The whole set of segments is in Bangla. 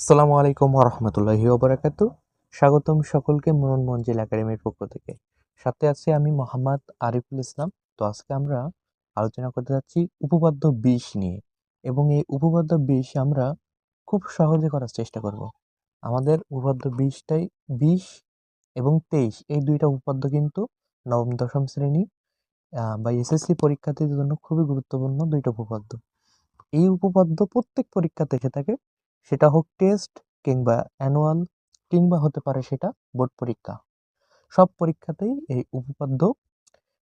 আসসালামু আলাইকুম রহমতুল্লাহি ওবারাকাতু। স্বাগতম সকলকে মনন মঞ্জিল একাডেমির পক্ষ থেকে। সাথে আছি আমি মোহাম্মদ আরিফুল ইসলাম। তো আজকে আমরা আলোচনা করতে যাচ্ছি উপপাদ্য 20 নিয়ে, এবং এই উপপাদ্য 20 আমরা খুব সহজে করার চেষ্টা করব। আমাদের উপপাদ্য 20 এবং 23 এই দুইটা উপপাদ্য কিন্তু নবম দশম শ্রেণী বা এসএসসি পরীক্ষার্থীদের জন্য খুবই গুরুত্বপূর্ণ দুইটা উপপাদ্য। এই উপপাদ্য প্রত্যেক পরীক্ষাতে এসে থাকে, সেটা হোক টেস্ট কিংবা অ্যানুয়াল কিংবা হতে পারে সেটা বোর্ড পরীক্ষা। সব পরীক্ষাতেই এই উপপাদ্য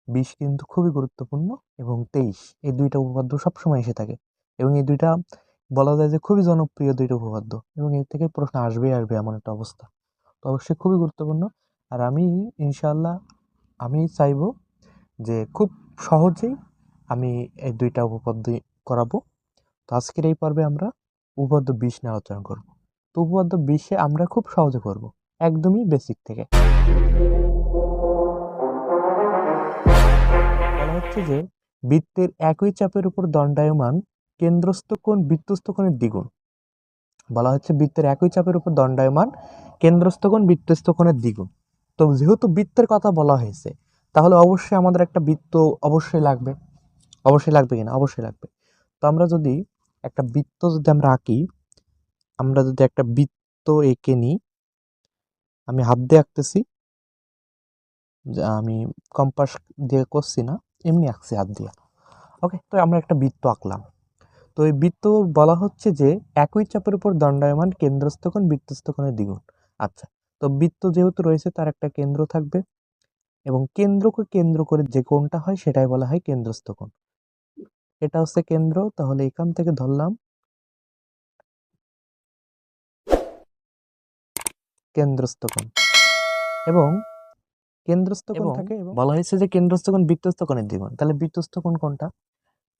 20 কিন্তু খুবই গুরুত্বপূর্ণ, এবং 23 এই দুইটা উপপাদ্য সবসময় এসে থাকে, এবং এই দুইটা বলা যায় যে খুবই জনপ্রিয় দুইটা উপপাদ্য, এবং এর থেকে প্রশ্ন আসবে এমন একটা অবস্থা। তো অবশ্যই খুবই গুরুত্বপূর্ণ। আর আমি ইনশাআল্লাহ আমি চাইবো যে খুব সহজেই আমি এই দুইটা উপপাদ্য করাবো। তো আজকের এই পর্বে আমরা উপপাদ্য 20 নিয়ে আলোচনা করব। তো উপপাদ্য 20 আমরা খুব সহজে করব, একদমই বেসিক থেকে। বলা হচ্ছে যে বৃত্তের একই চাপের উপর দণ্ডায়মান কেন্দ্রস্থ কোণ বৃত্তস্থ কোণের দ্বিগুণ। বলা হচ্ছে বৃত্তের একই চাপের উপর দণ্ডায়মান কেন্দ্রস্থ কোণ বৃত্তস্থ কোণের দ্বিগুণ। তো যেহেতু বৃত্তের কথা বলা হয়েছে, তাহলে অবশ্যই আমাদের একটা বৃত্ত অবশ্যই লাগবে। অবশ্যই লাগবে কিনা? অবশ্যই লাগবে। তো আমরা যদি একটা বৃত্ত যদি আমরা আঁকি, আমরা যদি একটা বৃত্ত এঁকে নিই, আমি হাত দিয়ে আঁকতেছি, আমি কম্পাস দিয়ে করছি না, এমনি আঁকছি হাত দিয়ে। ওকে, তো আমরা একটা বৃত্ত আঁকলাম। তো এই বৃত্ত বলা হচ্ছে যে একই চাপের উপর দণ্ডায়মান কেন্দ্রস্থ কোণ বৃত্তস্থ কোণের দ্বিগুণ। আচ্ছা, তো বৃত্ত যেহেতু রয়েছে তার একটা কেন্দ্র থাকবে, এবং কেন্দ্রকে কেন্দ্র করে যে কোণটা হয় সেটাই বলা হয় কেন্দ্রস্থ কোণ। এটা হচ্ছে কেন্দ্র, তাহলে এখান থেকে ধরলাম কেন্দ্রস্থ কোণ, এবং কেন্দ্রস্থ কোণ থাকে, এবং বলা হয়েছে যে কেন্দ্রস্থ কোণ বৃত্তস্থ কোণের দ্বিগুণ। তাহলে বৃত্তস্থ কোণ কোনটা?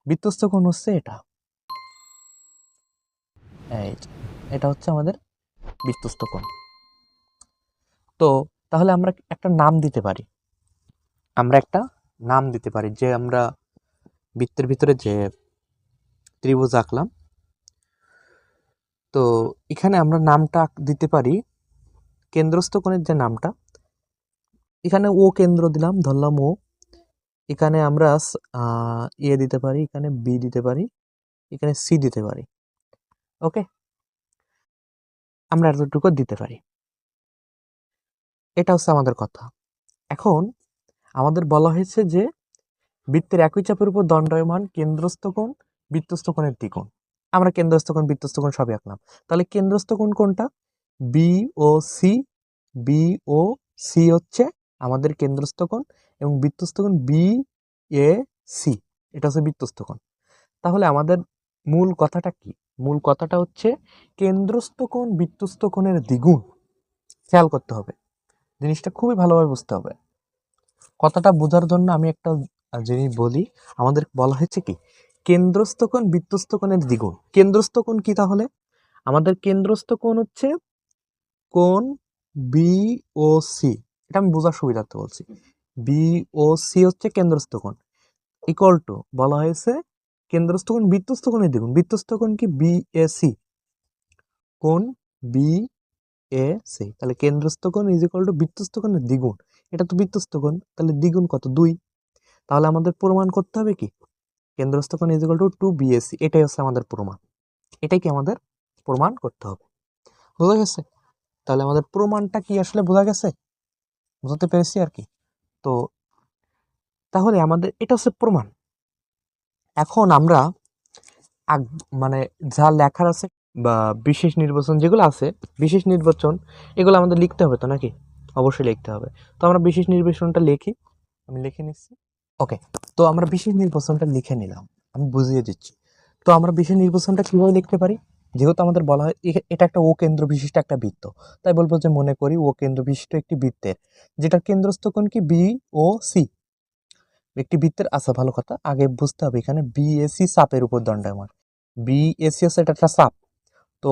বৃত্তস্থ কোণ হচ্ছে এটা, এই যে, এটা হচ্ছে আমাদের বৃত্তস্থ কোণ। তো তাহলে আমরা একটা নাম দিতে পারি, যে আমরা বৃত্তের ভিতরে যে ত্রিভুজ আঁকলাম, তো এখানে আমরা নামটা দিতে পারি কেন্দ্রস্থ কোণের যে নামটা, এখানে ও কেন্দ্র দিলাম, ধরলাম ও। এখানে আমরা এ দিতে পারি, এখানে বি দিতে পারি, এখানে সি দিতে পারি। ওকে, আমরা এতটুকু দিতে পারি। এটা হচ্ছে আমাদের কথা। এখন আমাদের বলা হয়েছে যে বৃত্তের একই চাপের উপর দণ্ডায়মান কেন্দ্রস্থ কোণ বৃত্তস্থ কোণের দ্বিগুণ। আমরা কেন্দ্রস্থ কোণ বৃত্তস্থ কোণ সবই আঁকলাম। তাহলে কেন্দ্রস্থ কোণ কোনটা? বি ও সি। বি ও সি হচ্ছে আমাদের কেন্দ্রস্থ কোণ, এবং বৃত্তস্থ কোণ বি এ সি, এটা হচ্ছে বৃত্তস্থ কোণ। তাহলে আমাদের মূল কথাটা কি? মূল কথাটা হচ্ছে কেন্দ্রস্থ কোণ বৃত্তস্থ কোণের দ্বিগুণ। খেয়াল করতে হবে, জিনিসটা খুবই ভালোভাবে বুঝতে হবে। কথাটা বোঝার জন্য আমি একটা জিনিস বলি। আমাদের বলা হয়েছে কি কেন্দ্রস্থ কোণ বৃত্তস্থ কোণের দ্বিগুণ। কেন্দ্রস্থ কোণ কি তাহলে? আমাদের কেন্দ্রস্থ কোণ হচ্ছে কোণ বি ও সি। এটা আমি বোঝার সুবিধার্থে বলছি। বি ও সি হচ্ছে কেন্দ্রস্থ কোণ, ইকুয়াল টু বলা হয়েছে কেন্দ্রস্থ কোণ বৃত্তস্থ কোণের দ্বিগুণ। বৃত্তস্থ কোণ কি? বি এ সি, কোণ বি এ সি। তাহলে কেন্দ্রস্থ কোণ ইজ ইকুয়াল টু বৃত্তস্থ কোণের দ্বিগুণ। এটা তো বৃত্তস্থ কোণ, তাহলে দ্বিগুণ কত? 2। তাহলে আমাদের প্রমাণ করতে হবে কি কেন্দ্রস্থ কোণ ইজ ইকুয়াল টু 2 বিএসি। এটাই হচ্ছে আমাদের প্রমাণ। এটাই কি আমাদের প্রমাণ করতে হবে। বোঝা গেছে? তাহলে আমাদের প্রমাণটা কি আসলে বোঝা গেছে? বুঝতে পেরেছি আর কি। তো তাহলে আমাদের এটা হচ্ছে প্রমাণ। এখন আমরা মানে যা লেখার আছে বা বিশেষ নির্বাচন যেগুলো আছে, বিশেষ নির্বাচন এগুলো আমাদের লিখতে হবে তো নাকি? অবশ্যই লিখতে হবে। তো আমরা বিশেষ নির্বাচনটা লিখি, আমি লিখে নিচ্ছি। ওকে, তো আমরা বিশেষ নির্বাচনটা লিখে নিলাম, আমি বুঝিয়ে দিচ্ছি। তো আমরা বিশেষ নির্বাচনটা কিভাবে লিখতে পারি? যেহেতু আমাদের বলা হয় এটা একটা ও কেন্দ্র বিশিষ্ট একটা বৃত্ত, তাই বলবো যে মনে করি ও কেন্দ্র বিশিষ্ট একটি বৃত্তের যেটার কেন্দ্রস্থ কোণ কি বি ও সি। একটি বৃত্তের, আচ্ছা ভালো কথা, আগে বুঝতে হবে এখানে বিএসি চাপের উপর দণ্ডায়মান। বিএসি হচ্ছে এটা একটা চাপ। তো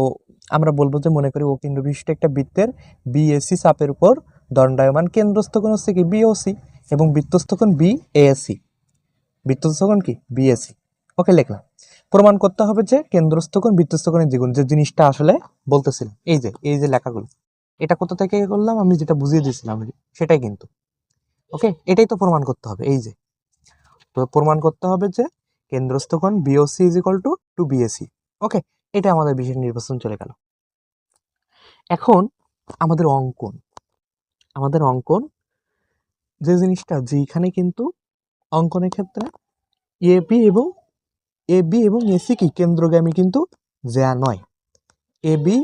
আমরা বলবো যে মনে করি ও কেন্দ্র বিশিষ্ট একটা বৃত্তের বিএসি চাপের উপর দণ্ডায়মান কেন্দ্রস্থ কোণ হচ্ছে কি বিওসি, এবং বৃত্তস্থ কোণ বি এসি। বৃত্তস্থ কোণ কি? বিএসি। ওকে, লিখলাম। প্রমাণ করতে হবে যে কেন্দ্রস্থ কোণ বৃত্তস্থ কোণের দ্বিগুণ, যে জিনিসটা আসলে বলতেছিলাম, এই যে লেখাগুলো, এটা কোথা থেকে করলাম, আমি যেটা বুঝিয়ে দিয়েছিলাম সেটাই কিন্তু। ওকে, এটাই তো প্রমাণ করতে হবে। এই যে তো প্রমাণ করতে হবে যে কেন্দ্রস্থ কোণ BOC is equal two 2BAC। ওকে, এটা আমাদের বিশেষ নির্বাচন চলে গেল। এখন আমাদের অঙ্কন যে জিনিসটা, যেখানে কিন্তু অঙ্কনের ক্ষেত্রে এবি এবং এসি কি কেন্দ্রগামী কিন্তু যা নয়। এবি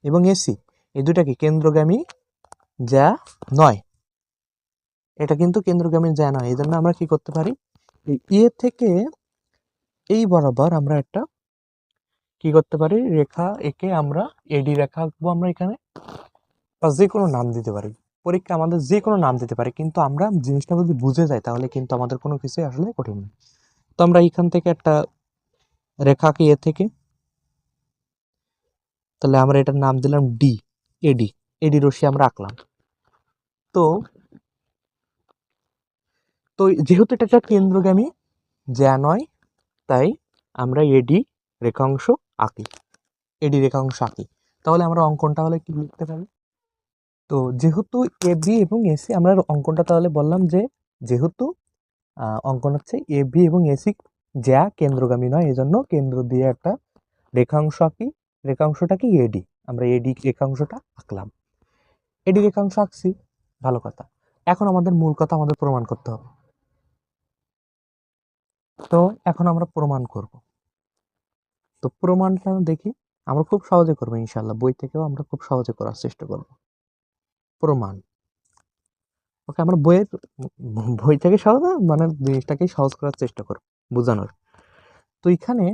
এবং এসি এই দুটা কি কেন্দ্রগামী যা নয়, এটা কিন্তু কেন্দ্রগামী যা নয়। এই জন্য আমরা কি করতে পারি, এ থেকে এই বরাবর আমরা একটা কি করতে পারি, রেখা একে আমরা এডি রেখা আঁকবো আমরা এখানে, বা যে কোনো নাম দিতে পারি। পরীক্ষা আমাদের যে কোনো নাম দিতে পারে, কিন্তু আমরা জিনিসটা যদি বুঝে যাই তাহলে কিন্তু আমাদের কোনো কিছুই আসলে কঠিন না। তো আমরা এখান থেকে একটা রেখাকে এ থেকে, তাহলে আমরা এটার নাম দিলাম ডি, এডি রশ্মি আমরা আঁকলাম। তো তো যেহেতু এটা একটা কেন্দ্রগামী যা নয়, তাই আমরা এডি রেখাংশ আঁকি, তাহলে আমরা অঙ্কনটা হলে কি লিখতে পারি, তো যেহেতু এবি এবং এসি, আমরা অঙ্কনটা তাহলে বললাম যে যেহেতু অঙ্কন হচ্ছে এবি এবং এসি যা কেন্দ্রগামী নয়, এই জন্য কেন্দ্র দিয়ে একটা রেখাংশ আঁকি, রেখাংশটা কি এডি, আমরা এডি রেখাংশটা আঁকলাম, এডি রেখাংশ আঁকছি, ভালো কথা। এখন আমাদের মূল কথা আমাদের প্রমাণ করতে হবে। তো এখন আমরা প্রমাণ করব। তো প্রমাণটা দেখি, আমরা খুব সহজে করবো ইনশাল্লাহ, বই থেকেও আমরা খুব সহজে করার চেষ্টা করব প্রমাণ। ওকে, আমরা বই থেকে সহজ মানে জিনিসটাকে সহজ করার চেষ্টা করব বোঝানোর। তো এখানে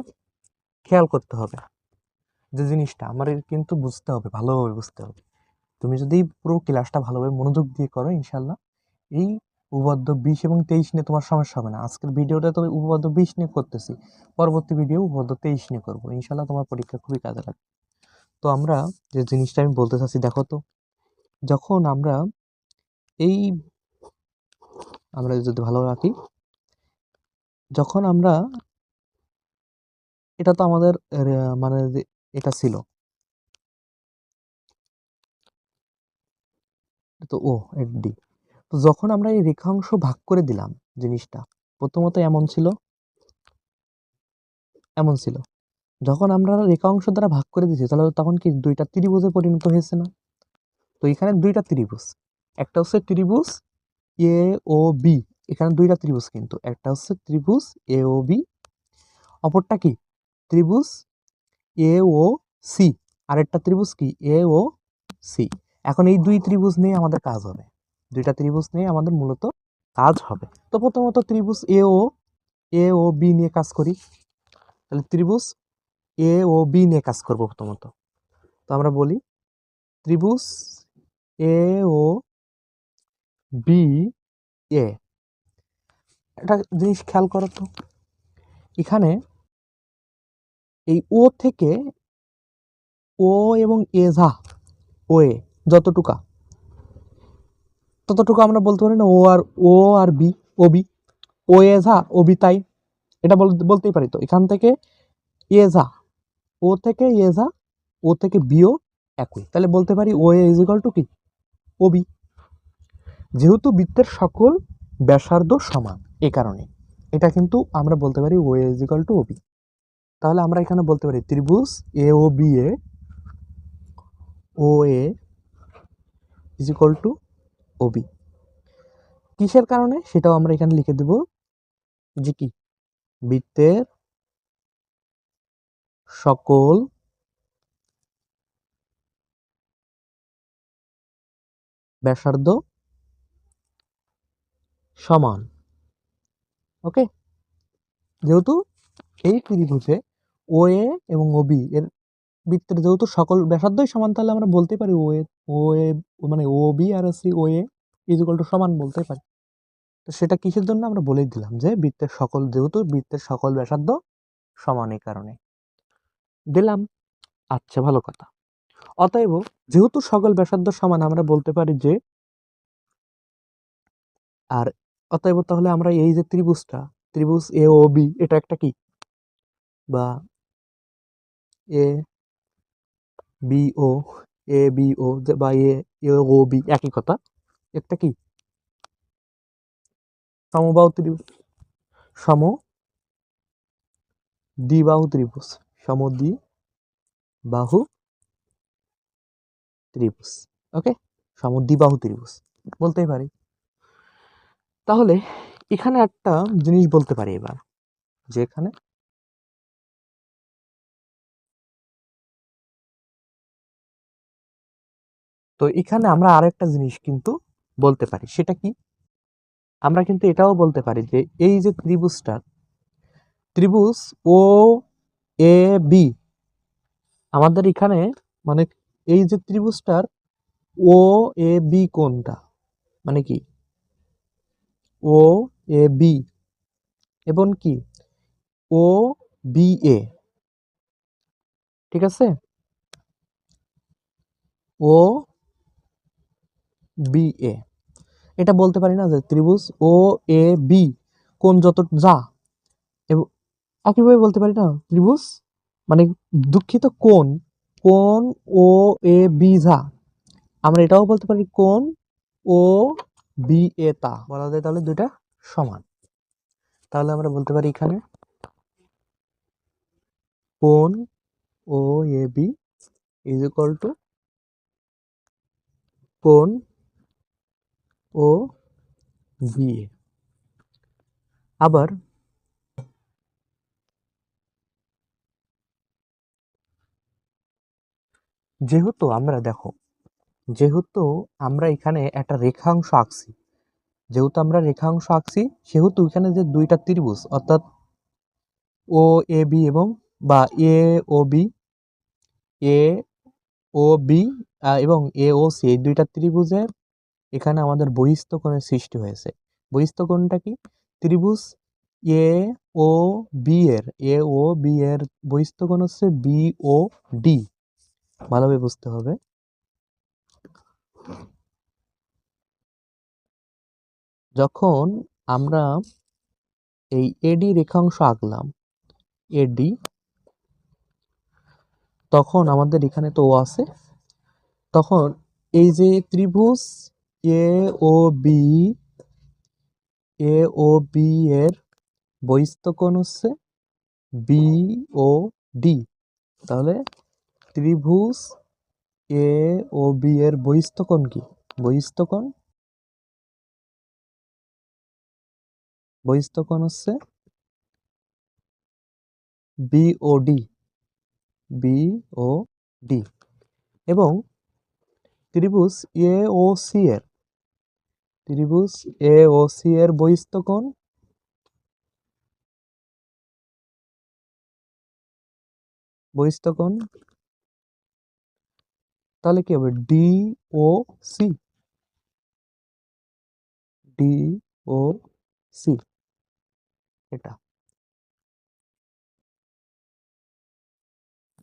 খেয়াল করতে হবে যে জিনিসটা আমার কিন্তু বুঝতে হবে, ভালোভাবে বুঝতে হবে। তুমি যদি পুরো ক্লাসটা ভালোভাবে মনোযোগ দিয়ে করো ইনশাল্লাহ, এই উপপাদ্য 20 এবং 23 নিয়ে তোমার সমস্যা হবে না। আজকের ভিডিওটা তো উপপাদ্য 20 নিয়ে করতেছি, পরবর্তী ভিডিও উপপাদ্য 23 নিয়ে করবো ইনশাল্লাহ, তোমার পরীক্ষা খুবই কাজে লাগবে। তো আমরা যে জিনিসটা আমি বলতে চাচ্ছি, দেখো তো, যখন এই আমরা যদি ভালো রাখি, যখন আমরা এটা তো আমাদের মানে এটা ছিল, তো ও ডি, তো যখন আমরা এই রেখাংশ ভাগ করে দিলাম, জিনিসটা প্রথমত এমন ছিল, যখন আমরা রেখাংশ দ্বারা ভাগ করে দিয়েছি, তাহলে তখন কি দুইটা ত্রিভুজে পরিণত হয়েছে না? তো এখানে দুইটা ত্রিভুজ, একটা হচ্ছে ত্রিভুজ এ ও বি, এখানে দুইটা ত্রিভুজ, কিন্তু একটা হচ্ছে ত্রিভুজ এ ও বি, অপরটা কি ত্রিভুজ এ ও সি, আরেকটা ত্রিভুজ কি এ ও সি। এখন এই দুই ত্রিভুজ নিয়ে আমাদের কাজ হবে, দুইটা ত্রিভুজ নিয়ে আমাদের মূলত কাজ হবে। তো প্রথমত ত্রিভুজ এ ও বি নিয়ে কাজ করি, তাহলে ত্রিভুজ এ ও বি নিয়ে কাজ করব প্রথমত। তো আমরা বলি ত্রিভুজ এ ও বি এ, একটা জিনিস খেয়াল করো তো, এখানে এই ও থেকে ও এবং ও এ যতটুকা, ততটুকু আমরা বলতে পারি না ও আর বি, ও বি, ও এ ও বি, তাই এটা বলতেই পারি। তো এখান থেকে এ ও থেকে ও থেকে বিও একই, তাহলে বলতে পারি O A is equal two কি ও বি, যেহেতু বৃত্তের সকল ব্যাসার্ধ সমান, এই কারণে এটা কিন্তু আমরা বলতে পারি O A is equal to O B. তাহলে আমরা এখানে বলতে পারি ত্রিভুজ A O B A O A is equal to O B. কিসের কারণে সেটাও আমরা এখানে লিখে দেব, যে কি বৃত্তের সকল ব্যাসার্ধ সমান। ওকে, যেহেতু এই ত্রিভুজে ও এ এবং ও বি এর বৃত্তের যেহেতু সকল ব্যাসার্ধই সমান, তাহলে আমরা বলতে পারি ও এ মানে ও বি আর C O A is equal to সমান বলতে পারি। তো সেটা কিসের জন্য আমরা বলেই দিলাম, যে যেহেতু বৃত্তের সকল ব্যাসার্ধ সমান, এই কারণে দিলাম। আচ্ছা, ভালো কথা। অতএব যেহেতু সকল ব্যাসার্ধ সমান, আমরা বলতে পারি যে, আর অতএব তাহলে আমরা এই যে ত্রিভুজ এ ও বি, এটা একটা কি বা A B O, A B ও বা এ ও বি একই কথা, একটা কি সমবাহু ত্রিভুজ, সম দ্বিবাহু ত্রিভুজ, সমদ্বিবাহু ত্রিভুজ। ওকে, সমদ্বিবাহু ত্রিভুজ বলতেই পারি। তাহলে এখানে একটা জিনিস বলতে পারি এবার, যে এখানে তো এখানে আমরা আরেকটা জিনিস কিন্তু বলতে পারি, সেটা কি, আমরা কিন্তু এটাও বলতে পারি যে এই যে ত্রিভুজটা, ত্রিভুজ ও এ বি, আমাদের এখানে মানে এই যে ত্রিভুজটার ও এ বি কোনটা, মানে কি ও এ বি এবং কি ও বি এ, ঠিক আছে, ও বি এ, এটা বলতে পারি না যে ত্রিভুজ ও এ বি কোন যত যা, এবং একইভাবে বলতে পারি না ত্রিভুজ মানে দুঃখিত কোন, কোন ও এ বি যা, আমরা এটাও বলতে পারি কোন ও বি এ তা, বলা যায় তাহলে দুইটা সমান। তাহলে আমরা বলতে পারি এখানে কোন ও A B is equal two কোন ও বি এ। আবার যেহেতু আমরা দেখো, যেহেতু আমরা এখানে একটা রেখাংশ আঁকছি, যেহেতু আমরা রেখাংশ আঁকছি, সেহেতু এখানে যে দুইটা ত্রিভুজ অর্থাৎ ও এ বি এবং বা এ O B, A O B এবং এ ও সি, এই দুইটা ত্রিভুজের এখানে আমাদের বহিস্থ কোণের সৃষ্টি হয়েছে। বহিস্থ কোণটা কি, ত্রিভুজ এ ও বি এর, এ ও বি এর বহিস্থ কোণ হচ্ছে বি ও ডি, ভালোভাবে বুঝতে হবে। যখন আমরা এই এডি রেখাংশ আঁকলাম, এডি, তখন আমাদের এখানে তো ও আছে, তখন এই যে ত্রিভুজ A O B, A O B এর বহিস্থ কোণ হচ্ছে বি ও ডি, তাহলে ত্রিভুজ এ ও বি এর বহিস্থ কোণ কি, বহিস্থ কোণ, বহিস্থ কোণ হচ্ছে B O D, B O D, এবং ত্রিভুজ এ ও সি এর, ত্রিভুজ এ ও সি এর বহিস্থ কোণ, বহিস্থ কোণ, তাহলে কি হবে D O C, D O C, এটা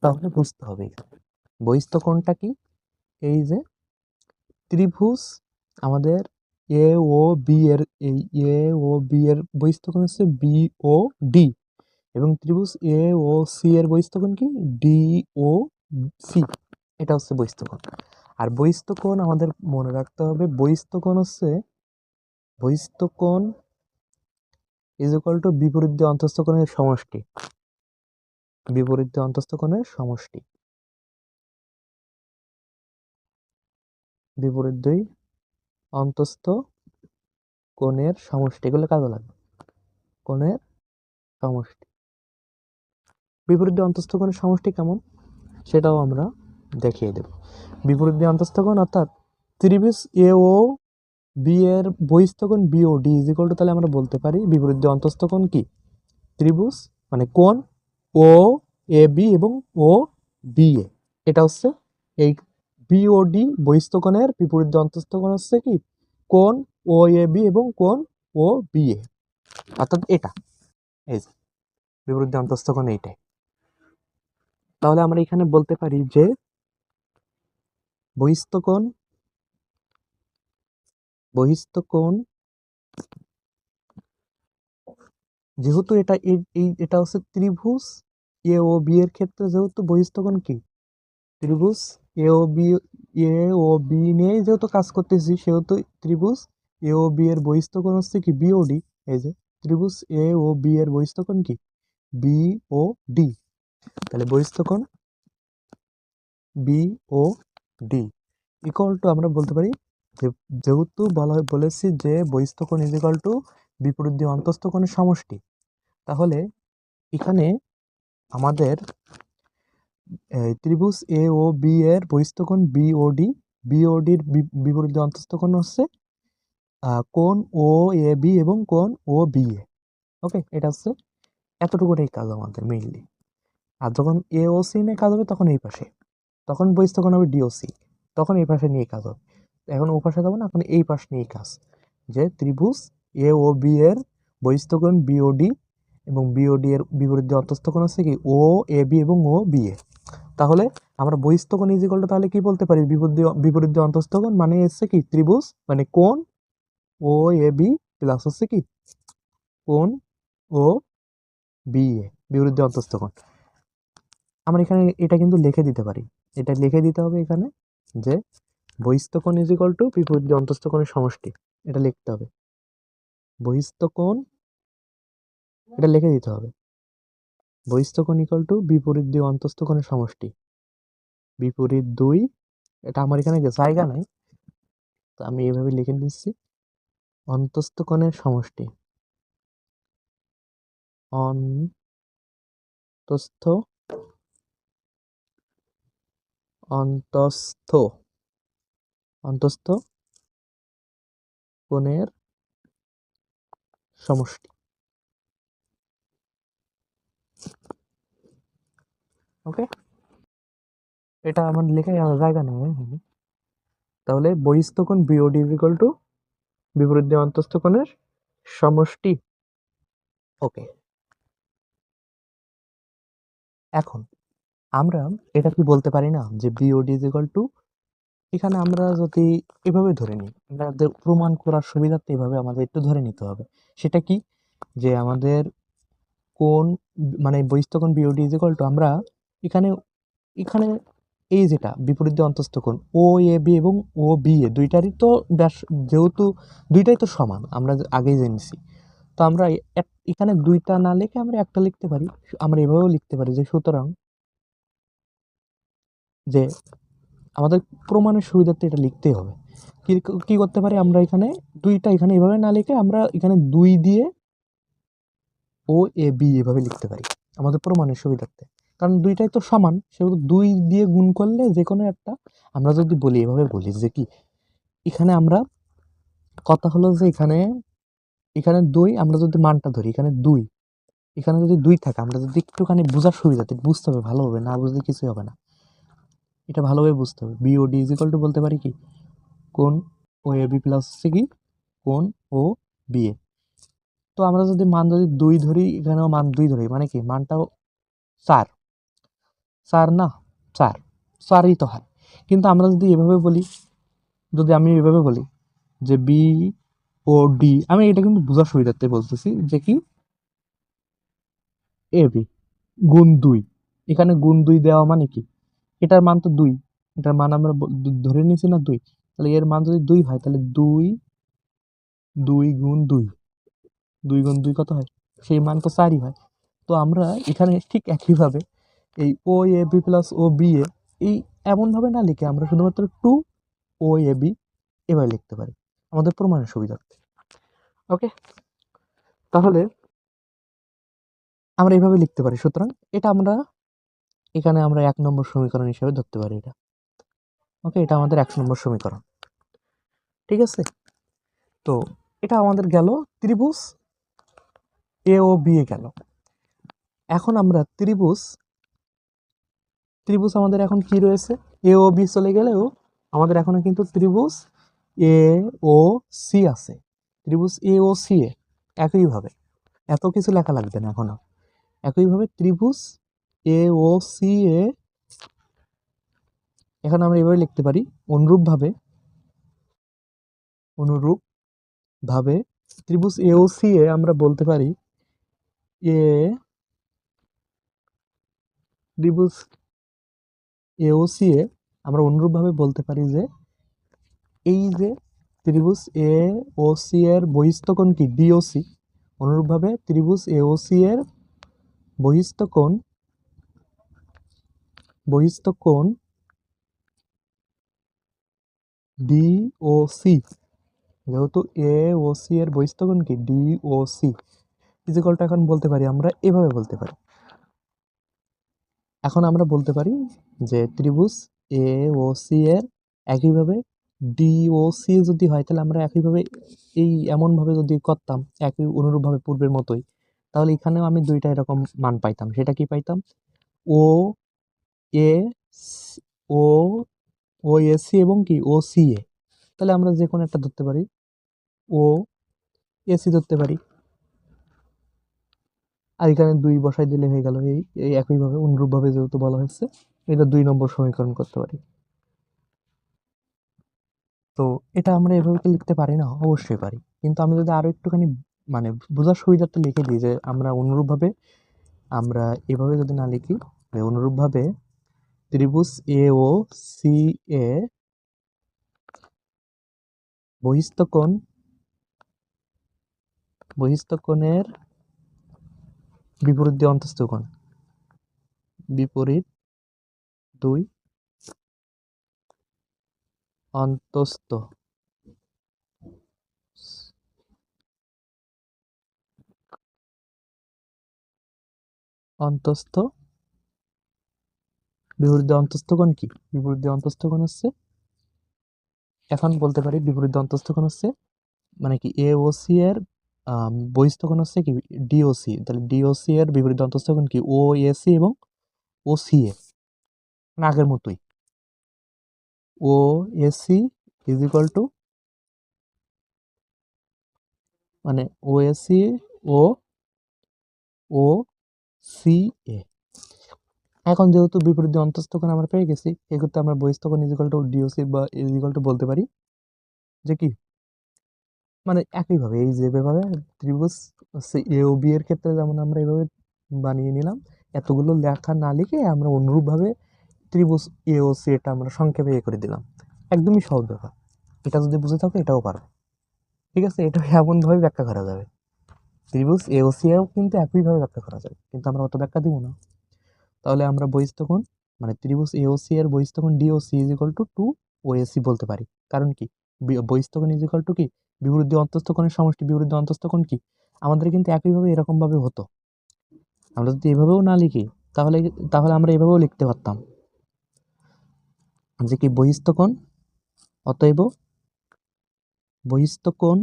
তাহলে বুঝতে হবে এখানে বহিস্থ কোণটা কি, এই যে ত্রিভুজ আমাদের এ ও বি এর, এই এ ও বি এর বহিস্থ কোণ হচ্ছে বি ও ডি, এবং ত্রিভুজ এ ও সি এর বহিস্থ কোণ কি ডি ও সি, এটা হচ্ছে বহিস্থ কোণ। আর বহিস্থ কোণ আমাদের মনে রাখতে হবে, বহিস্থ কোণ হচ্ছে, বহিস্থ কোণ ইজ ইকুয়াল টু বিপরীত দিয়ে অন্তস্থ কোণের সমষ্টি, বিপরীত দিয়ে অন্তস্থ কোণের সমষ্টি, বিপরীত দুই অন্তস্থ কোণের সমষ্টি, এগুলো কাজে লাগবে, কোণের সমষ্টি। বিপরীত দিয়ে অন্তস্থ কোণের সমষ্টি কেমন সেটাও আমরা দেখিয়ে দেব। বিপরীত দিয়ে অন্তস্থ কোণ অর্থাৎ ত্রিভুজ এ ও বি এর বহিস্থ কোণ B O D is equal to, তাহলে আমরা বলতে পারি বিপরীত দিয়ে অন্তস্থ কোণ কি, ত্রিভুজ মানে কোণ ও এ বি এবং ও বি এ, এটা হচ্ছে এই বি ও ডি বহিস্থ কোণের বিপরীত দিয়ে অন্তস্থ কোণ হচ্ছে কি কোণ ও এ বি এবং কোণ ও বি এ, অর্থাৎ এটা, এই যে বিপরীত দিয়ে অন্তস্থ কোণ এইটাই। তাহলে আমরা এখানে বলতে পারি যে বহিস্থ কোণ, বহিস্থ কোণ যেহেতু এটা এটা হচ্ছে ত্রিভুজ এ ও বি এর ক্ষেত্রে যেহেতু বহিস্থকোণ কি ত্রিভুজ A O B, A O B নিয়েই যেহেতু কাজ করতেছি সেহেতু ত্রিভুজ এ ও বি এর বহিস্থকোণ হচ্ছে কি বি ও ডি। এই যে ত্রিভুজ এ ও বি এর বহিস্থকোণ কি বি ও ডি। তাহলে বহিস্থকোণ B O D equal to আমরা বলতে পারি যে যেহেতু বলেছি যে বহিস্থকোণ ইজ ইকুয়াল টু বিপরীত দিয়ে অন্তস্থ কোণের সমষ্টি, তাহলে এখানে আমাদের ত্রিভুজ এ ও বি এর বহিস্থকোণ বিওডি, বিওডির বিপরীত দিয়ে অন্তস্থ কোণ হচ্ছে কোণ ও এ বি এবং কোণ ও বি এ। ওকে, এটা হচ্ছে এতটুকুটাই কাজ আমাদের মেইনলি। আর যখন এ ও সি নিয়ে কাজ হবে তখন এই পাশে, তখন বহিস্থকোণ হবে ডিওসি, তখন এই পাশে নিয়ে কাজ হবে। এখন ও পাশে যাবো না, এখন এই পাশ নিয়ে কাজ, যে ত্রিভুজ এ ও বি এর বহিস্থকোণ বিওডি এবং বিওডি এর বিপরীত দিয়ে অন্তস্থ কোণ হচ্ছে কি ও এ বি এবং ও বি এ। তাহলে আমরা বহিস্থকোণ ইজ ইকুয়াল টু তাহলে কি বলতে পারি বিপরীত দিয়ে অন্তস্থ কোণ মানে হচ্ছে কি ত্রিভুজ মানে কোণ ও এ বি প্লাস হচ্ছে কি কোণ ও বি এ বিপরীত দিয়ে অন্তস্থ কোণ। আমরা এখানে এটা কিন্তু লিখে দিতে পারি, এটা লিখে দিতে হবে এখানে যে বহিস্থকোণ ইজ ইকুয়াল টু বিপরীত দিয়ে অন্তস্থ কোণের সমষ্টি, এটা লিখতে হবে। বহিস্থকোণ এটা লিখে দিতে হবে, বহিস্থকোণ ইকুয়াল টু বিপরীত দিয়ে অন্তস্থ কোণের সমষ্টি, বিপরীত দুই, এটা আমার এখানে জায়গা নাই তো আমি এভাবে লিখে দিচ্ছি অন্তস্থ কোণের সমষ্টি, অন্তস্থ অন্তস্থ অন্তস্থ কোণের সমষ্টি। ওকে, এটা আমার লেখা জায়গা নেই এখানে। তাহলে বহিস্থকোণ বিওডি ইকুয়াল টু বিপরীত দিয়ে অন্তস্থ কোণের সমষ্টি। ওকে, এখন আমরা এটা কি বলতে পারি না যে বিওডি ইকুয়াল টু, এখানে আমরা যদি এভাবে ধরে নিই, আমাদের প্রমাণ করার সুবিধার্থে এভাবে আমাদের একটু ধরে নিতে হবে। সেটা কি যে আমাদের কোণ মানে বহিস্থকোণ বিওডি ইকুয়াল টু আমরা এখানে এখানে এই যেটা বিপরীত দিয়ে অন্তস্থ কোণ ও এ বি এবং ও বি এ দুইটারই তো ব্যাস, যেহেতু দুইটাই তো সমান আমরা আগেই জেনেছি, তো আমরা এখানে দুইটা না লিখে আমরা একটা লিখতে পারি। আমরা এভাবেও লিখতে পারি যে সুতরাং যে আমাদের প্রমাণের সুবিধার্থে এটা লিখতেই হবে। কি কি করতে পারি আমরা এখানে দুইটা এখানে এভাবে না লিখে আমরা এখানে দুই দিয়ে ও এ বি এভাবে লিখতে পারি আমাদের প্রমাণের সুবিধার্থে, কারণ দুইটাই তো সমান সেহেতু দুই দিয়ে গুণ করলে যে কোনো একটা, আমরা যদি বলি এভাবে বলি যে কি এখানে আমরা কথা হলো যে এখানে এখানে দুই, আমরা যদি মানটা ধরি এখানে দুই, এখানে যদি দুই থাকে আমরা যদি একটুখানি বোঝার সুবিধাতে বুঝতে হবে, ভালোভাবে না বুঝলে কিছুই হবে না, এটা ভালোভাবে বুঝতে হবে। বিওডি ইজ ইকুয়াল টু বলতে পারি কি কোণ ও এ বি প্লাস হচ্ছে কি কোণ ও বি এ। তো আমরা যদি মান যদি দুই ধরি এখানেও মান দুই ধরি মানে কি মানটাও চার, চার না চার, চারই তো হয়। কিন্তু আমরা যদি এভাবে বলি, যদি আমি এভাবে বলি যে বি ও ডি, আমি এটা কিন্তু বোঝার সুবিধার্থে বলতেছি যে কি এ বি গুণ দুই, এখানে গুণ দুই দেওয়া মানে কি এটার মান তো দুই, এটার মান আমরা ধরে নিয়েছি না দুই, তাহলে এর মান যদি দুই হয় তাহলে দুই, দুই গুণ দুই, দুই গুণ দুই কত হয় সেই মান তো চারই হয়। তো আমরা এখানে ঠিক একইভাবে এই ও A B plus O B এ এই এমনভাবে না লিখে আমরা শুধুমাত্র টু ও এ বি এভাবে লিখতে পারি আমাদের প্রমাণের সুবিধার্থে। ওকে, তাহলে আমরা এইভাবে লিখতে পারি, সুতরাং এটা আমরা এখানে আমরা 1 নম্বর সমীকরণ হিসেবে ধরতে পারি এটা। ওকে, এটা আমাদের 1 নম্বর সমীকরণ, ঠিক আছে। তো এটা আমাদের গেল ত্রিভুজ এ ও বি এ গেল। এখন আমরা ত্রিভুজ ত্রিভুজ আমাদের এখন কি রয়েছে, এ ও বি চলে গেলেও আমাদের এখনো কিন্তু ত্রিভুজ এ ও সি আছে, ত্রিভুজ এ ও সি এ একইভাবে, এত কিছু লেখা লাগবে না এখনো, একইভাবে ত্রিভুজ এ ও সি এ এখন আমরা এভাবে লিখতে পারি অনুরূপভাবে ত্রিভুজ এ ও সি এ আমরা বলতে পারি এ ত্রিভুজ এওসি এ আমরা অনুরূপভাবে বলতে পারি যে এই যে ত্রিভুজ এওসি এর বহিস্থ কোণ কি ডিওসি, অনুরূপভাবে ত্রিভুজ এওসি এর বহিস্থ কোণ ডিওসি, যেহেতু এওসি এর বহিস্থ কোণ কি ডিওসি ইজিকলটা এখন বলতে পারি আমরা এভাবে বলতে পারি। এখন আমরা বলতে পারি যে ত্রিভুজ এওসি এর একইভাবে ডিওসি যদি হয় তাহলে আমরা একইভাবে এই এমনভাবে যদি করতাম একই অনুরূপভাবে পূর্বের মতোই, তাহলে এখানেও আমি দুইটা এরকম মান পাইতাম। সেটা কি পাইতাম? ও এ ও ও এসি এবং কি ও সি এ, তাহলে আমরা যে কোনো একটা ধরতে পারি, ও এসি ধরতে পারি, আর এখানে 2 বসাই দিলে হয়ে গেল। এই একইভাবে অনুরূপভাবে যেহেতু বলা হয়েছে, এটা 2 নম্বর সমীকরণ করতে পারি। তো এটা আমরা এভাবে কি লিখতে পারি না? অবশ্যই পারি, কিন্তু আমি যদি আরো একটুখানি মানে বোঝার সুবিধার্থে লিখে দিই যে আমরা অনুরূপভাবে আমরা এভাবে যদি না লিখি, অনুরূপভাবে ত্রিভুজ এ ও সি এ বহিস্থ কোণের বিপরীত দিয়ে অন্তস্থ কোণ, বিপরীত দুই অন্তস্থ অন্তস্থ বিপরীত দিয়ে অন্তস্থ কোণ কি? বিপরীত দিয়ে অন্তস্থ কোণ হচ্ছে, এখন বলতে পারি বিপরীত দিয়ে অন্তস্থ কোণ হচ্ছে মানে কি এ ও সি এর বহিস্থ কোণ হচ্ছে কি ডিওসি, তাহলে ডিওসি এর বিপরীত অন্তস্থ কোণ কি ও এসি এবং ও সি এ, মানে আগের মতোই ও এসি ইজ ইকুয়াল টু মানে ও এসি ও ও সি এ। এখন যেহেতু বিপরীত দিয়ে অন্তস্থ কোণ আমরা পেয়ে গেছি, এক্ষেত্রে আমরা বহিস্থ কোণ ইজ ইকুয়াল টু ডিওসি বা ইজ ইকুয়াল টু বলতে পারি যে কি মানে একইভাবে এই যেভাবে ত্রিভুজ এ ও বি এর ক্ষেত্রে যেমন আমরা এইভাবে বানিয়ে নিলাম, এতগুলো লেখা না লিখে আমরা অনুরূপভাবে ত্রিভুজ এ ও সি এটা আমরা সংক্ষেপে করে দিলাম। একদমই সহজ ব্যাপার, এটা যদি বুঝে থাকো এটাও পারো। ঠিক আছে, এটা এমনভাবে ব্যাখ্যা করা যাবে, ত্রিভুজ এ ও সি এও কিন্তু একইভাবে ব্যাখ্যা করা যাবে, কিন্তু আমরা অত ব্যাখ্যা দিব না। তাহলে আমরা বহিস্থ কোণ মানে ত্রিভুজ এ ও সি এর বহিস্থ কোণ D O C is equal to 2 O A C বলতে পারি। কারণ কি বহিস্থ কোণ ইজ ইকুয়াল টু কি বিপরীত দিয়ে অন্তস্থ কোণের সমষ্টি, বিপরীত দিয়ে অন্তস্থ কোণ কি আমাদের কিন্তু একইভাবে এরকম ভাবে হতো। আমরা যদি এভাবেও না লিখি তাহলে তাহলে আমরা এভাবেও লিখতে পারতাম যে কি বহিস্থ কোণ, অতএব বহিস্থ কোণ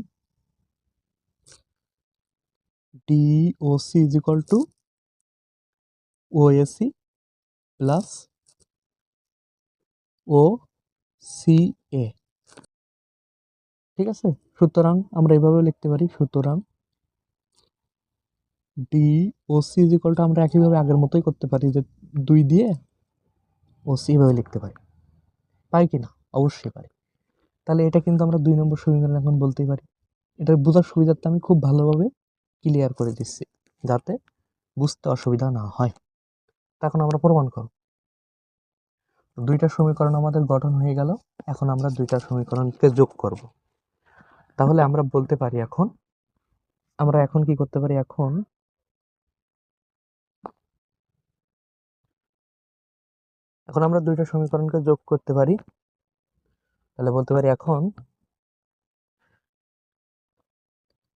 DOC is equal to OAC plus O C A. ঠিক আছে, সুতরাং আমরা এভাবে লিখতে পারি, সুতরাং ডিওসি ইজ ইকুয়াল টু আমরা একইভাবে আগের মতোই করতে পারি যে 2 দিয়ে ওসি এভাবে লিখতে পারি। পারি কি না? অবশ্যই পারি। তাহলে এটা কিন্তু আমরা 2 নম্বর সমীকরণ এখন বলতেই পারি। এটা বোঝার সুবিধার্থে আমি খুব ভালোভাবে ক্লিয়ার করে দিচ্ছি যাতে বুঝতে অসুবিধা না হয়। এখন আমরা প্রমাণ করব। 2টা সমীকরণ আমাদের গঠন হয়ে গেল, এখন আমরা 2টা সমীকরণকে যোগ করব। তাহলে আমরা বলতে পারি আমরা এখন কি করতে পারি, এখন আমরা 2টা সমীকরণকে যোগ করতে পারি। তাহলে বলতে পারি এখন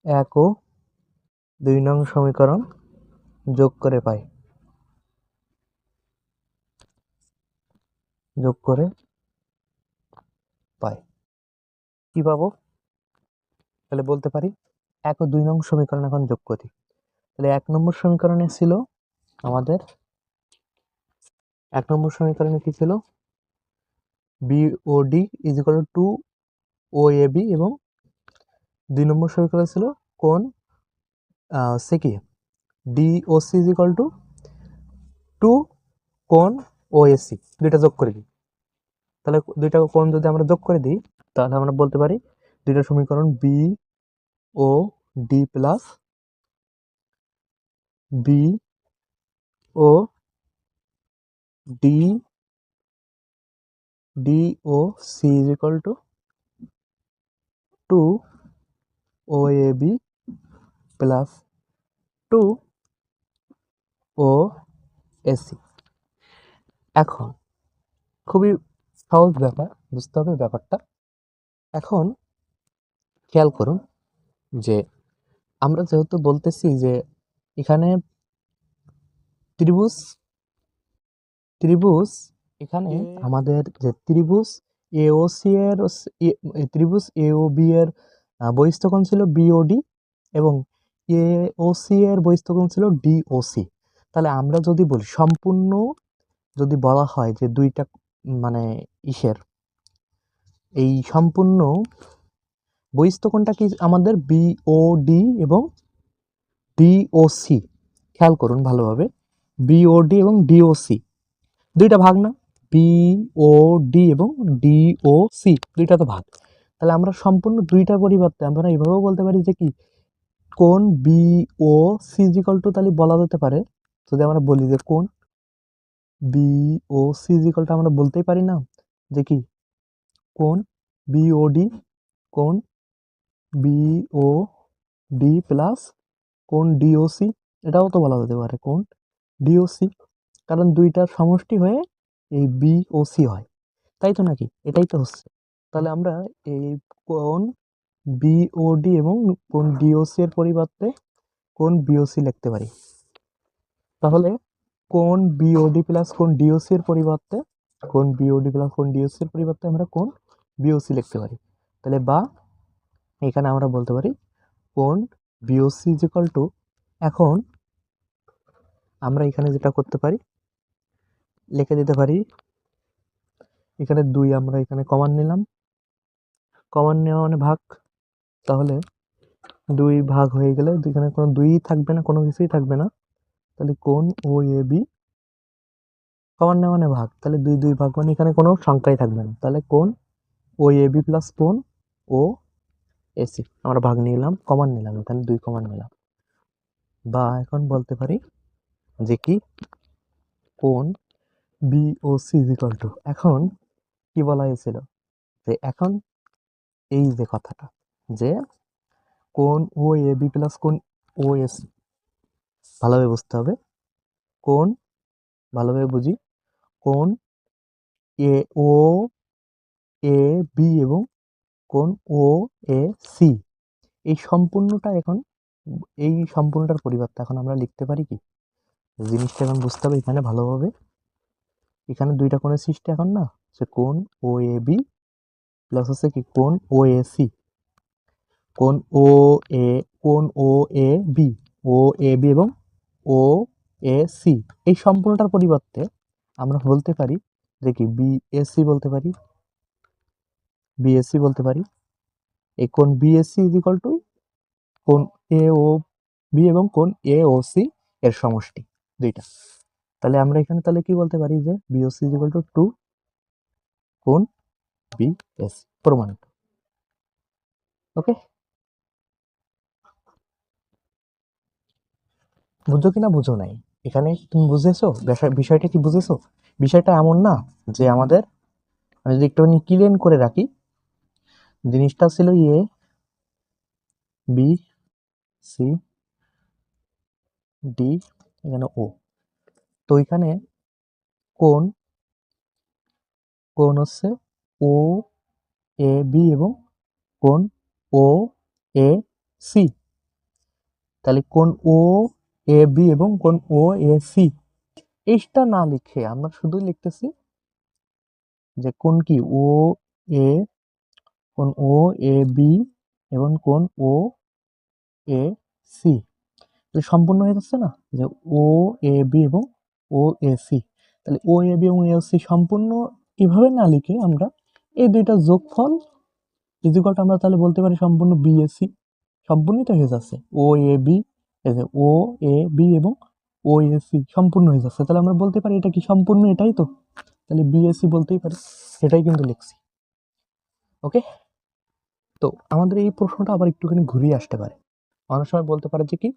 1 ও 2 নং সমীকরণ যোগ করে পাই, কি পাবো? তাহলে বলতে পারি 1 ও 2 নং সমীকরণ এখন যোগ করি। তাহলে 1 নম্বর সমীকরণে ছিল আমাদের 1 নম্বর সমীকরণে কি ছিল BOD is equal to 2 O A B, এবং 2 নম্বর সমীকরণ ছিল কোণ সে কি ডিওসি ইজ ইকুয়াল টু 2 কোণ ওএসি, দুইটা যোগ করে দিই। তাহলে দুইটা কোণ যদি আমরা যোগ করে দিই তাহলে আমরা বলতে পারি দুইটা সমীকরণ B O D plus B O D D O C is equal to O A B plus two O AC. এখন খুবই সহজ ব্যাপার, বুঝতে হবে ব্যাপারটা। এখন খেয়াল করুন যে আমরা যেহেতু বলতেছি যে এখানে ত্রিভুজ ত্রিভুজ এখানে আমাদের যে ত্রিভুজ এওসি এর ত্রিভুজ এওবি এর বহিস্থকোণ ছিল বিওডি এবং এওসি এর বহিস্থকোণ ছিল ডিওসি। তাহলে আমরা যদি বলি সম্পূর্ণ, যদি বলা হয় যে দুইটা মানে ইসের এই সম্পূর্ণ বহিস্থকোণটা কি আমাদের বিওডি এবং ডিওসি। খেয়াল করুন ভালোভাবে, বিওডি এবং ডিওসি দুইটা ভাগ না, বিওডি এবং ডিওসি দুইটা তো ভাগ। তাহলে আমরা সম্পূর্ণ দুইটা পরিবর্তে আমরা এইভাবেও বলতে পারি যে কি কোণ বিওসি ইকুয়াল টু, তাহলে বলা যেতে পারে যদি আমরা বলি যে কোণ বিওসি ইকুয়াল টু, আমরা বলতেই পারি না যে কি কোণ বিওডি, কোণ বিওডি প্লাস কোণ ডিওসি, এটাও তো বলা যেতে পারে কোণ ডিওসি, কারণ দুইটার সমষ্টি হয়ে এই বিওসি হয়, তাই তো নাকি? এটাই তো হচ্ছে। তাহলে আমরা এই কোণ বিওডি এবং কোণ ডিওসি এর পরিবর্তে কোণ বিওসি লিখতে পারি। তাহলে কোণ বিওডি প্লাস কোণ ডিওসি এর পরিবর্তে কোণ বিওডি প্লাস কোণ ডিওসি এর পরিবর্তে আমরা কোণ বিওসি লিখতে পারি। তাহলে বা এখানে আমরা বলতে পারি কোণ বিওসি ইজ ইকুয়াল টু, এখন আমরা এখানে যেটা করতে পারি লিখে দিতে পারি, এখানে 2 আমরা এখানে কমন নিলাম, কমন নেওয়া মানে ভাগ, তাহলে 2 ভাগ হয়ে গেলে এখানে কোনো 2 থাকবে না, কোনো কিছুই থাকবে না। তাহলে কোণ ও এ বি কমন নেওয়া মানে ভাগ, তাহলে 2 2 ভাগ মানে এখানে কোনো সংখ্যাই থাকবে না। তাহলে কোণ ও এ বি প্লাস কোণ ও এসি আমরা ভাগ নিলাম, কমন নিলাম, এখানে 2 কমন নিলাম। বা এখন বলতে পারি যে কি কোণ বিওসি ইজ ইকুয়াল টু, এখন কি বলা হয়েছিল যে এখন এই যে কথাটা যে কোণ ও এ বি প্লাস কোণ ও এসি, ভালোভাবে বুঝতে হবে, কোণ ভালোভাবে বুঝি, কোণ এ ও এ বি এবং কোণ ও এ সি, এই সম্পূর্ণটা এখন এই সম্পূর্ণটার পরিবর্তে এখন আমরা লিখতে পারি কি, জিনিসটা এখন বুঝতে হবে এখানে ভালোভাবে। এখানে দুইটা কোণের সৃষ্টি এখন না, সে কোণ ও এ বি প্লাস হচ্ছে কি কোণ ও এ সি, কোণ ও এ কোণ ও A B, O A B এবং ও এ সি, এই সম্পূর্ণটার পরিবর্তে আমরা বলতে পারি যে কি বিএসসি বলতে পারি, বিএসসি বলতে পারি। এই কোণ বিএসসি ইজ ইকুয়াল টু কোণ এ ও বি এবং কোণ এ ও সি এর সমষ্টি দুইটা। তাহলে আমরা এখানে তাহলে কি বলতে পারি যে বিওসি ইজ ইকুয়াল টু 2 কোণ বিএসসি, প্রমাণিত। ওকে, বুঝছো কিনা বুঝো নাই, এখানে তুমি বুঝেছো বিষয়টা কি বুঝেছো? বিষয়টা এমন না যে আমাদের, আমি যদি একটুখানি ক্লিয়ার করে রাখি, জিনিসটা ছিল এ বি সি ডি, এখানে ও, তো এখানে কোণ কোণ হচ্ছে ও এ বি এবং কোণ ও এ সি। তাহলে কোণ ও এ বি এবং কোণ ও এ সি, এইটা না লিখে আমরা শুধু লিখতেছি যে কোণ কি ও এ, কোণ ও এ বি এবং কোণ ও এ সি, তাহলে সম্পূর্ণ হয়ে যাচ্ছে না যে ও এ বি এবং ও এ সি। তাহলে ও এ বি এবং এ সি সম্পূর্ণ এভাবে না লিখে আমরা এই দুইটা যোগফল ইজিকলটা আমরা তাহলে বলতে পারি সম্পূর্ণ বিএসসি, সম্পূর্ণই তো হয়ে যাচ্ছে ও A B, O A B এবং ও এ সি সম্পূর্ণ হয়ে যাচ্ছে, তাহলে আমরা বলতে পারি এটা কি সম্পূর্ণ, এটাই তো, তাহলে বিএসসি বলতেই পারি, সেটাই কিন্তু লিখছি। ওকে, তো আমাদের এই প্রশ্নটা আবার একটুখানি ঘুরিয়ে আসতে পারে, অনেক সময় বলতে পারে যে কি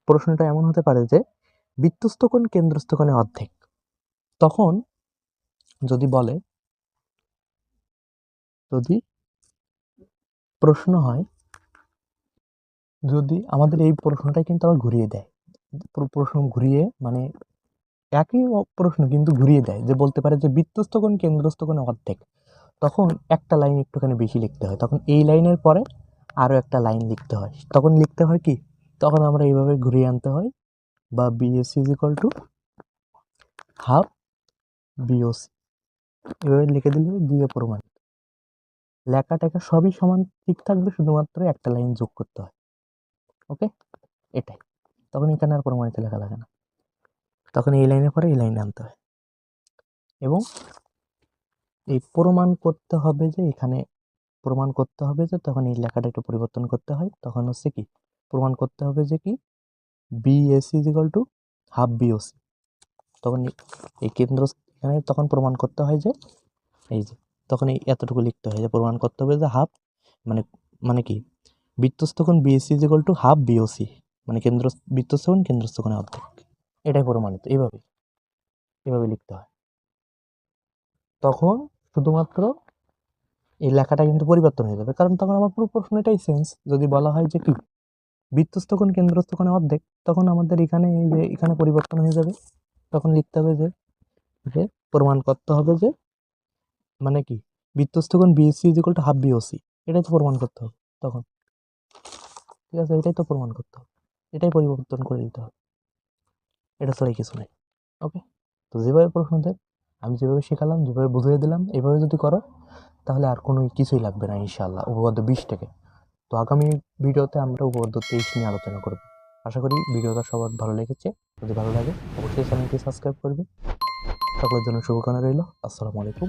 প্রশ্নটা এমন হতে পারে যে বৃত্তস্থ কোণ কেন্দ্রস্থ কোণের অর্ধেক। তখন যদি বলে, যদি প্রশ্ন হয়, যদি আমাদের এই প্রশ্নটাই কিন্তু আবার ঘুরিয়ে দেয়, প্রশ্ন ঘুরিয়ে মানে একই প্রশ্ন কিন্তু ঘুরিয়ে দেয়, যে বলতে পারে যে বৃত্তস্থ কোণ কেন্দ্রস্থ কোণে অর্ধেক, তখন একটা লাইন একটুখানি বেশি লিখতে হয়। তখন এই লাইনের পরে আরো একটা লাইন লিখতে হয়। তখন লিখতে হয় কি, তখন আমরা এইভাবে ঘুরিয়ে আনতে হয়, বা BSc is equal to half BOC, এভাবে লিখে দিলে দিয়ে প্রমাণিত। লেখা টেখা সবই সমান ঠিক থাকবে, শুধুমাত্র একটা লাইন যোগ করতে হয়। ওকে, এটাই। তখন এখানে আর প্রমাণিত লেখা লাগে না, তখন এই লাইনের পরে এই লাইনে আনতে হয়। এবং এই প্রমাণ করতে হবে যে, এখানে প্রমাণ করতে হবে যে, তখন এই লেখাটা একটু পরিবর্তন করতে হয়। তখন হচ্ছে কি, প্রমাণ করতে হবে যে কি, BAC is equal to half BOC. তখন এই কেন্দ্র এখানে তখন প্রমাণ করতে হয় যে, এই যে তখন এই এতটুকু লিখতে হয় যে প্রমাণ করতে হবে যে হাফ, মানে মানে কি, বৃত্তস্থ কোণ BAC is equal to half BOC, মানে বৃত্তস্থ কোণ কেন্দ্রস্থ কোণে অর্ধেক। এটাই প্রমাণিত। এভাবে লিখতে হয়। তখন শুধুমাত্র এই লেখাটা কিন্তু পরিবর্তন হয়ে যাবে, কারণ তখন আমার পুরো প্রশ্ন এটাই সেন্স। যদি বলা হয় যে কি, বৃত্তস্থ কোণ কেন্দ্রস্থ কোণে অর্ধেক, তখন আমাদের এখানে এই যে এখানে পরিবর্তন হয়ে যাবে। তখন লিখতে হবে যে, যে প্রমাণ করতে হবে যে, মানে কি, বৃত্তস্থ কোণ BSc is equal to half BOC, এটাই তো প্রমাণ করতে হবে তখন। ঠিক আছে, এটাই তো প্রমাণ করতে হবে, এটাই পরিবর্তন করে দিতে হবে, এটা ছাড়াই কিছু নেই। ওকে, তো যেভাবে প্রশ্ন দেয়, আমি যেভাবে শেখালাম, যেভাবে বুঝিয়ে দিলাম, এইভাবে যদি করো, তাহলে আর কোনো কিছুই লাগবে না ইনশাআল্লাহ, উপপাদ্য 20 থেকে। তো আগামী ভিডিওতে আমরা উপপাদ্য 23 নিয়ে আলোচনা করব। আশা করি ভিডিওটা সবার ভালো লেগেছে। যদি ভালো লাগে অবশ্যই চ্যানেলটি সাবস্ক্রাইব করবে। সকলের জন্য শুভকামনা রইল। আসসালামু আলাইকুম।